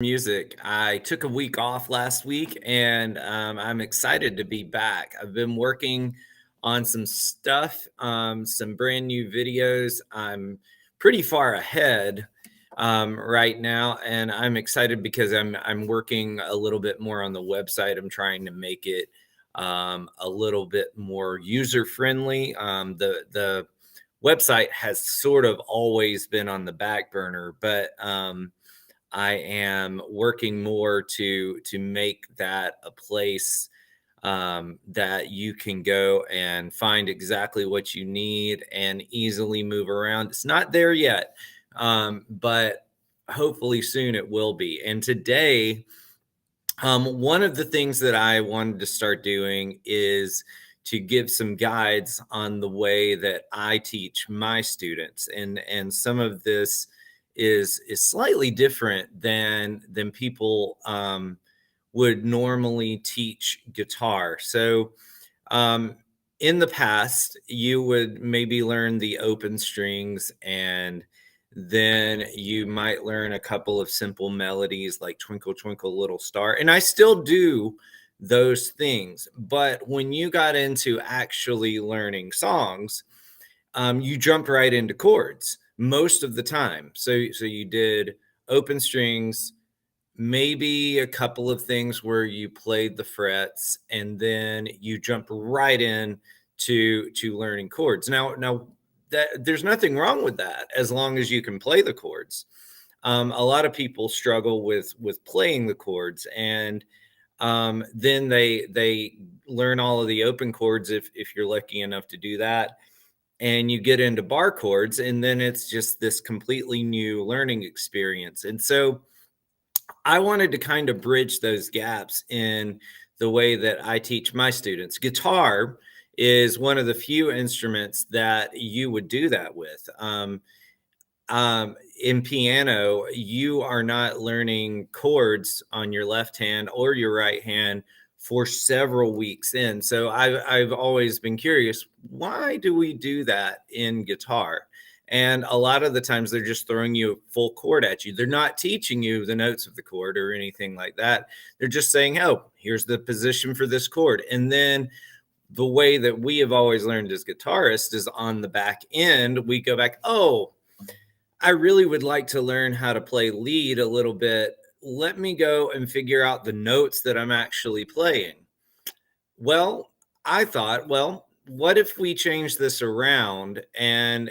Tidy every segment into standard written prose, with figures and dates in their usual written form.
Music. I took a week off last week and I'm excited to be back. I've been working on some stuff, some brand new videos. I'm pretty far ahead right now, and I'm excited because I'm working a little bit more on the website. I'm trying to make it a little bit more user friendly. The website has sort of always been on the back burner, but I am working more to make that a place that you can go and find exactly what you need and easily move around. It's not there yet, but hopefully soon it will be. And today, one of the things that I wanted to start doing is to give some guides on the way that I teach my students, and some of this is slightly different than people would normally teach guitar. So, um, in the past, you would maybe learn the open strings, and then you might learn a couple of simple melodies like Twinkle, Twinkle, Little Star. And I still do those things. But when you got into actually learning songs, you jumped right into chords most of the time. So you did open strings, maybe a couple of things where you played the frets, and then you jump right in to learning chords. Now that there's nothing wrong with that as long as you can play the chords. A lot of people struggle with playing the chords, and then they learn all of the open chords if you're lucky enough to do that, and you get into bar chords, and then it's just this completely new learning experience. And so I wanted to kind of bridge those gaps in the way that I teach my students. Guitar is one of the few instruments that you would do that with. In piano, you are not learning chords on your left hand or your right hand for several weeks in. So I've always been curious, why do we do that in guitar? And a lot of the times they're just throwing you a full chord at you. They're not teaching you the notes of the chord or anything like that. They're just saying, oh, here's the position for this chord. And then the way that we have always learned as guitarists is on the back end, we go back, oh, I really would like to learn how to play lead a little bit. Let me go and figure out the notes that I'm actually playing. Well, I thought, well, what if we change this around and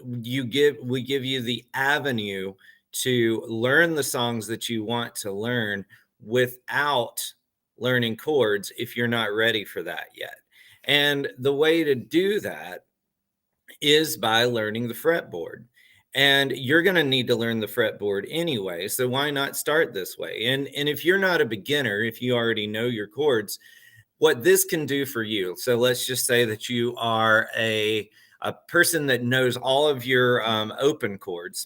we give you the avenue to learn the songs that you want to learn without learning chords if you're not ready for that yet. And the way to do that is by learning the fretboard. And you're going to need to learn the fretboard anyway. So why not start this way? And if you're not a beginner, if you already know your chords, what this can do for you. So let's just say that you are a person that knows all of your open chords.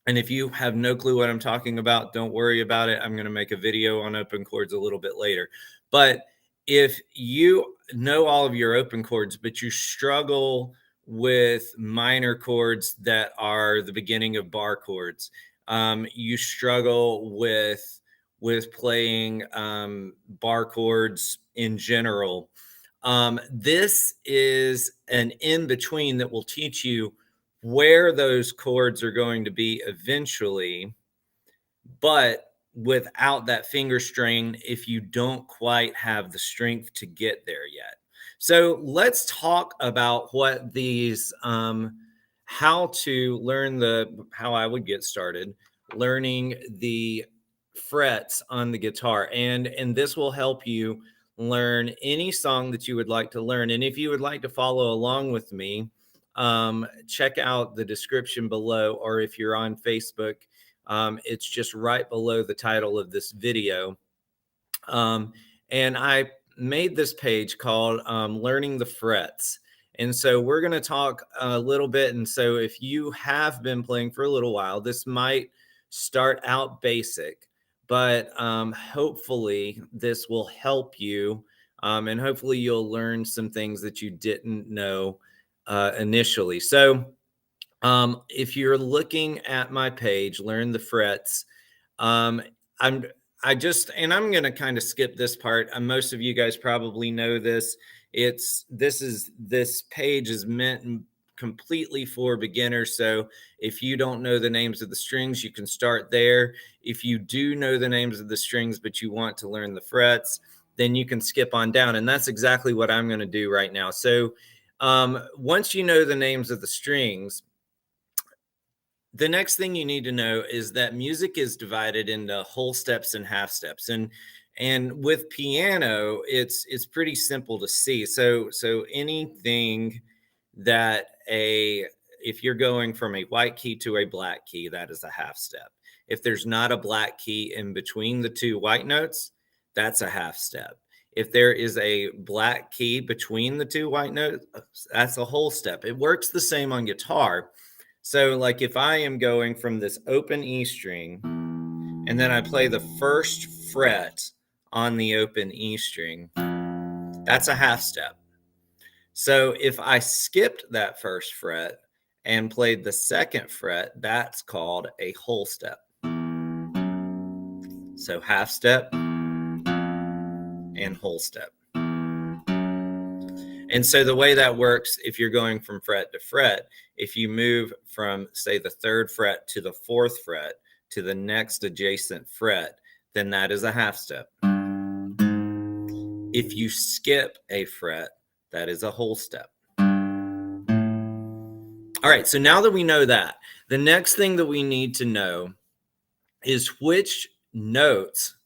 And if you have no clue what I'm talking about, don't worry about it. I'm going to make a video on open chords a little bit later. But if you know all of your open chords, but you struggle with minor chords that are the beginning of bar chords, you struggle with playing bar chords in general. This is an in between that will teach you where those chords are going to be eventually, but without that finger strain if you don't quite have the strength to get there yet. So let's talk about what these, how to learn how I would get started learning the frets on the guitar. And this will help you learn any song that you would like to learn. And if you would like to follow along with me, check out the description below, or if you're on Facebook, it's just right below the title of this video. And I made this page called Learning the Frets. And so we're going to talk a little bit. And so if you have been playing for a little while, this might start out basic, but hopefully this will help you. And hopefully you'll learn some things that you didn't know initially. So if you're looking at my page, Learn the Frets, Um, I'm I'm going to kind of skip this part. Most of you guys probably know this. This page is meant completely for beginners. So if you don't know the names of the strings, you can start there. If you do know the names of the strings, but you want to learn the frets, then you can skip on down. And that's exactly what I'm going to do right now. So once you know the names of the strings, the next thing you need to know is that music is divided into whole steps and half steps. And with piano, it's pretty simple to see. So anything that a if you're going from a white key to a black key, that is a half step. If there's not a black key in between the two white notes, that's a half step. If there is a black key between the two white notes, that's a whole step. It works the same on guitar. So like if I am going from this open E string and then I play the first fret on the open E string, that's a half step. So if I skipped that first fret and played the second fret, that's called a whole step. So half step and whole step. And so the way that works, if you're going from fret to fret, if you move from, say, the third fret to the fourth fret to the next adjacent fret, then that is a half step. If you skip a fret, that is a whole step. All right, so now that we know that, the next thing that we need to know is which notes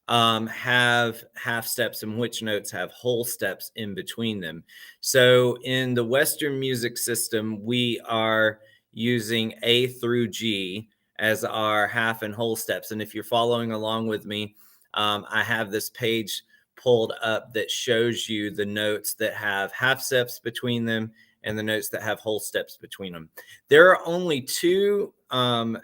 have half steps and which notes have whole steps in between them. So in the Western music system, we are using A through G as our half and whole steps. And if you're following along with me, I have this page pulled up that shows you the notes that have half steps between them and the notes that have whole steps between them. There are only two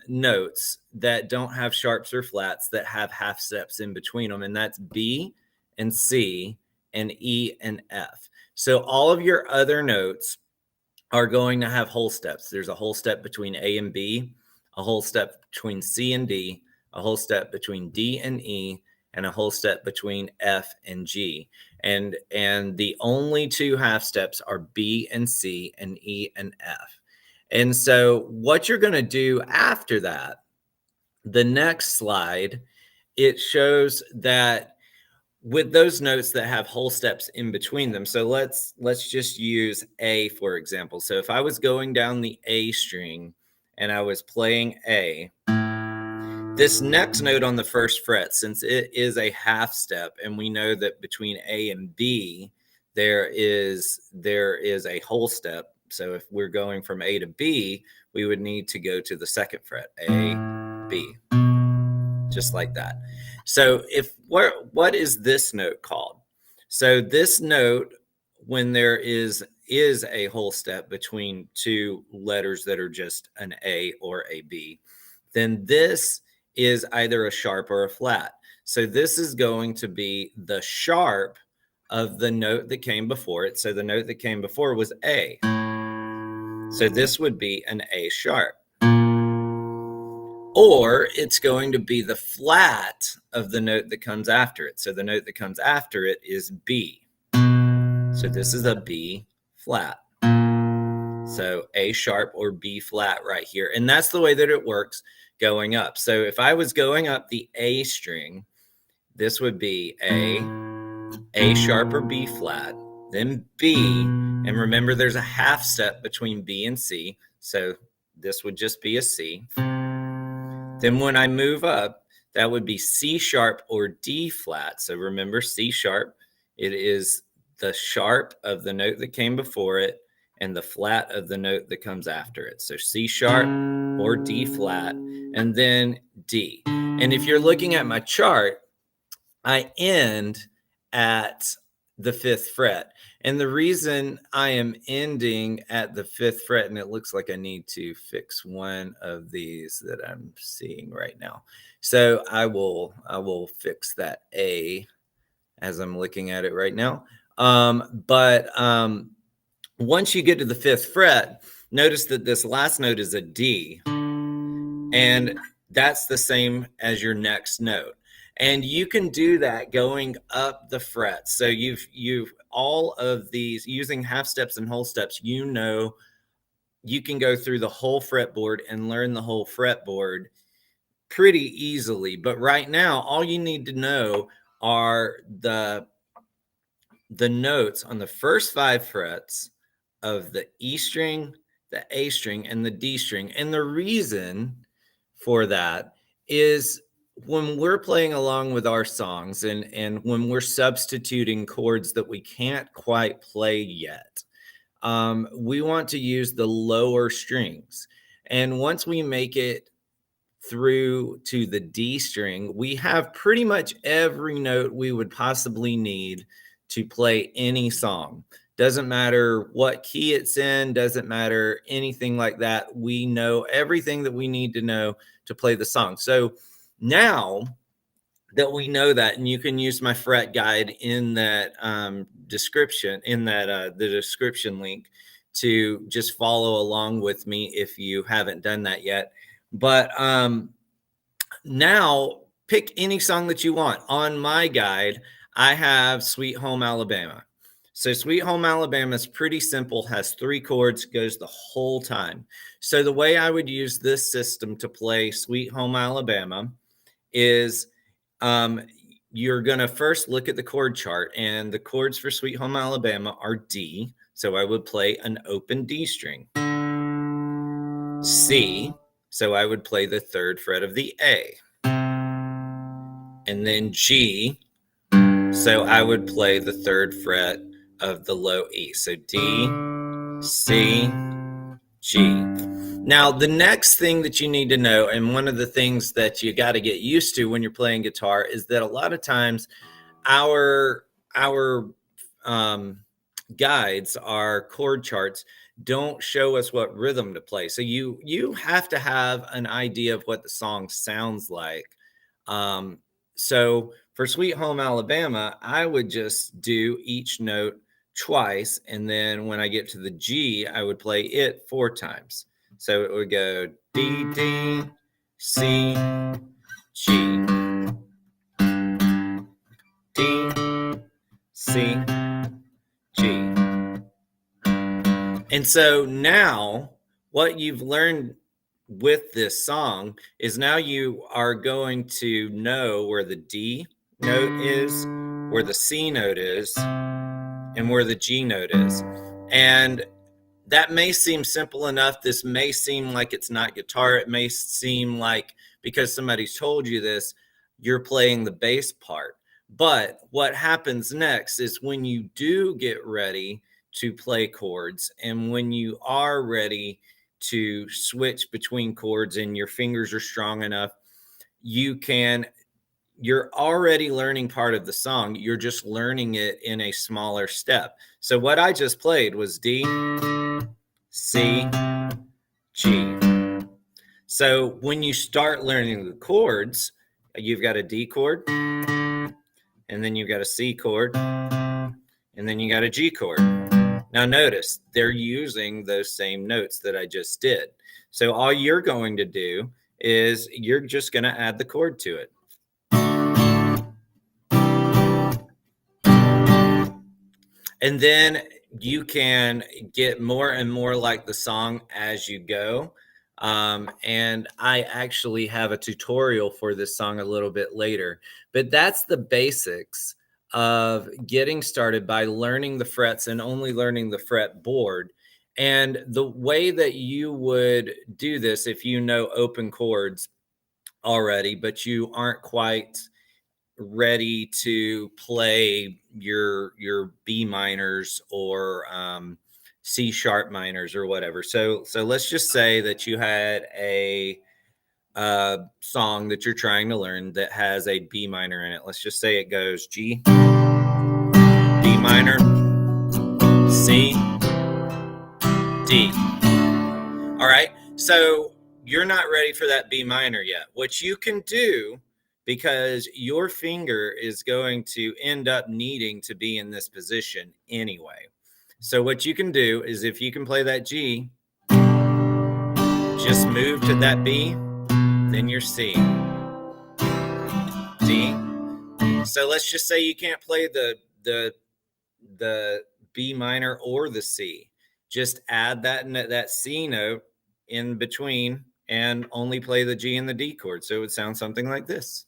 notes that don't have sharps or flats that have half steps in between them, and that's B and C and E and F. So all of your other notes are going to have whole steps. There's a whole step between A and B, a whole step between C and D, a whole step between D and E, and a whole step between F and G. And the only two half steps are B and C and E and F. And so what you're going to do after that, the next slide, it shows that with those notes that have whole steps in between them. So let's just use A, for example. So if I was going down the A string and I was playing A, this next note on the first fret, since it is a half step, and we know that between A and B, there is a whole step. So if we're going from A to B, we would need to go to the second fret, A, B, just like that. So what is this note called? So this note, when there is a whole step between two letters that are just an A or a B, then this is either a sharp or a flat. So this is going to be the sharp of the note that came before it. So the note that came before was A. So this would be an A sharp. Or it's going to be the flat of the note that comes after it. So the note that comes after it is B. So this is a B flat. So A sharp or B flat right here. And that's the way that it works going up. So if I was going up the A string, this would be A sharp or B flat, then B. And remember, there's a half step between B and C. So this would just be a C. Then when I move up, that would be C sharp or D flat. So remember, C sharp, it is the sharp of the note that came before it and the flat of the note that comes after it. So C sharp or D flat, and then D. And if you're looking at my chart, I end at the fifth fret. And the reason I am ending at the fifth fret, and it looks like I need to fix one of these that I'm seeing right now. So I will fix that A as I'm looking at it right now. Once you get to the fifth fret, notice that this last note is a D. And that's the same as your next note. And you can do that going up the frets. So you've all of these using half steps and whole steps, you know, you can go through the whole fretboard and learn the whole fretboard pretty easily. But right now, all you need to know are the notes on the first 5 frets of the E string, the A string, and the D string. And the reason for that is when we're playing along with our songs and when we're substituting chords that we can't quite play yet, we want to use the lower strings. And once we make it through to the D string, we have pretty much every note we would possibly need to play any song. Doesn't matter what key it's in, doesn't matter anything like that. We know everything that we need to know to play the song. So now that we know that, and you can use my fret guide in that description, in that the description link, to just follow along with me if you haven't done that yet. But now pick any song that you want. On my guide, I have Sweet Home Alabama. So Sweet Home Alabama is pretty simple, has 3 chords, goes the whole time. So the way I would use this system to play Sweet Home Alabama is you're going to first look at the chord chart, and the chords for Sweet Home Alabama are D. So I would play an open D string. C. So I would play the 3rd fret of the A. And then G. So I would play the 3rd fret of the low E. So D, C, G. Now, the next thing that you need to know, and one of the things that you got to get used to when you're playing guitar, is that a lot of times our guides, our chord charts, don't show us what rhythm to play. So you have to have an idea of what the song sounds like. So for Sweet Home Alabama, I would just do each note twice, and then when I get to the G, I would play it 4 times. So it would go D, D, C, G, D, C, G. And so now what you've learned with this song is now you are going to know where the D note is, where the C note is, and where the G note is. And that may seem simple enough. This may seem like it's not guitar. It may seem like because somebody's told you this, you're playing the bass part. But what happens next is when you do get ready to play chords, and when you are ready to switch between chords and your fingers are strong enough, you're already learning part of the song. You're just learning it in a smaller step. So what I just played was D, C, G. So when you start learning the chords, you've got a D chord, and then you've got a C chord, and then you got a G chord. Now notice, they're using those same notes that I just did. So all you're going to do is you're just going to add the chord to it. And then you can get more and more like the song as you go. And I actually have a tutorial for this song a little bit later. But that's the basics of getting started by learning the frets and only learning the fretboard. And the way that you would do this, if you know open chords already, but you aren't quite ready to play your B minors or C sharp minors or whatever. So let's just say that you had a song that you're trying to learn that has a B minor in it. Let's just say it goes G, B minor, C, D. All right. So you're not ready for that B minor yet. What you can do, because your finger is going to end up needing to be in this position anyway. So what you can do is, if you can play that G, just move to that B then your C, D. So let's just say you can't play the B minor or the C. Just add that C note in between and only play the G and the D chord. So it would sound something like this.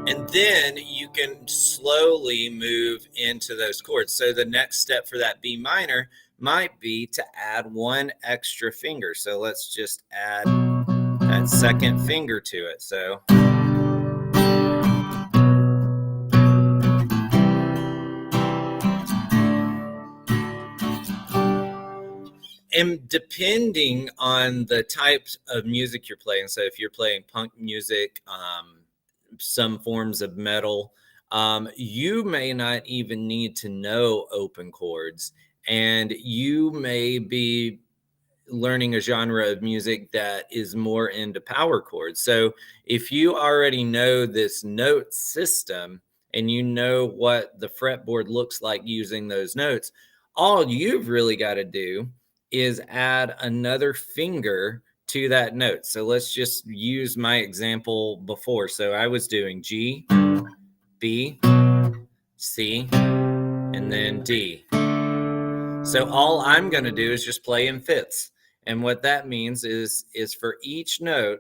And then you can slowly move into those chords. So the next step for that B minor might be to add one extra finger. So let's just add that second finger to it. So and depending on the types of music you're playing, so if you're playing punk music, some forms of metal, you may not even need to know open chords, and you may be learning a genre of music that is more into power chords. So if you already know this note system and you know what the fretboard looks like using those notes, all you've really got to do is add another finger to that note. So let's just use my example before. So I was doing G, B, C, and then D. So all I'm going to do is just play in fifths. And what that means is for each note,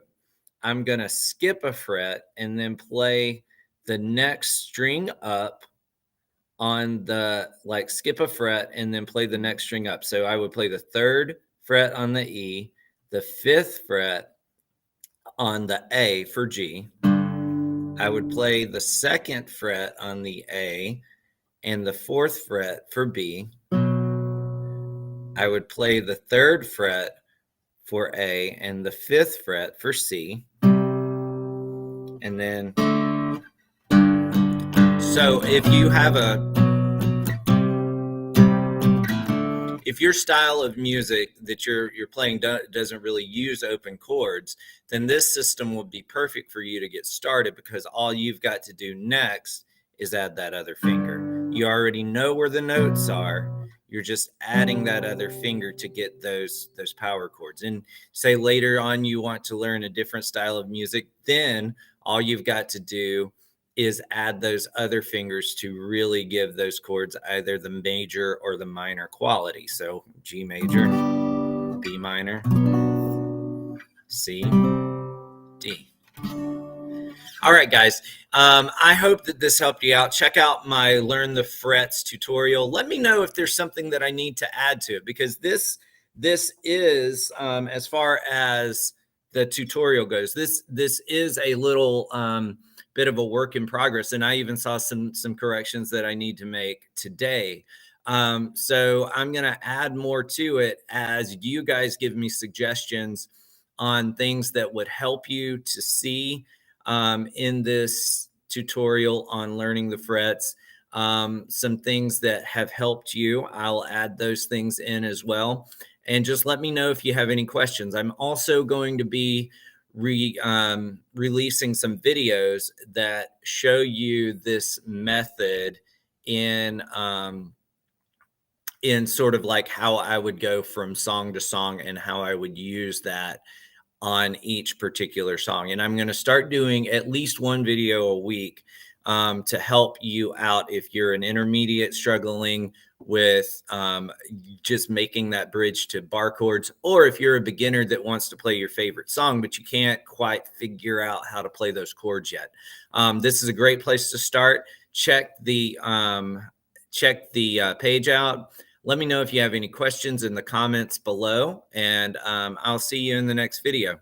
I'm going to skip a fret and then play the next string up on the, like, skip a fret and then play the next string up. So I would play the third fret on the E, the fifth fret on the A for G. I would play the second fret on the A and the fourth fret for B. I would play the third fret for A and the fifth fret for C. And then, so if you have if your style of music that you're playing doesn't really use open chords, then this system would be perfect for you to get started, because all you've got to do next is add that other finger. You already know where the notes are. You're just adding that other finger to get those power chords. And say later on you want to learn a different style of music, then all you've got to do is add those other fingers to really give those chords either the major or the minor quality. So G major, B minor, C, D. All right, guys. I hope that this helped you out. Check out my Learn the Frets tutorial. Let me know if there's something that I need to add to it, because this is, as far as the tutorial goes, this is a little bit of a work in progress, and I even saw some corrections that I need to make today. So I'm going to add more to it as you guys give me suggestions on things that would help you to see in this tutorial on learning the frets. Some things that have helped you, I'll add those things in as well. And just let me know if you have any questions. I'm also going to be releasing some videos that show you this method in sort of like how I would go from song to song and how I would use that on each particular song. And I'm going to start doing at least one video a week to help you out if you're an intermediate struggling with just making that bridge to bar chords, or if you're a beginner that wants to play your favorite song, but you can't quite figure out how to play those chords yet. This is a great place to start. Check the page out. Let me know if you have any questions in the comments below, and I'll see you in the next video.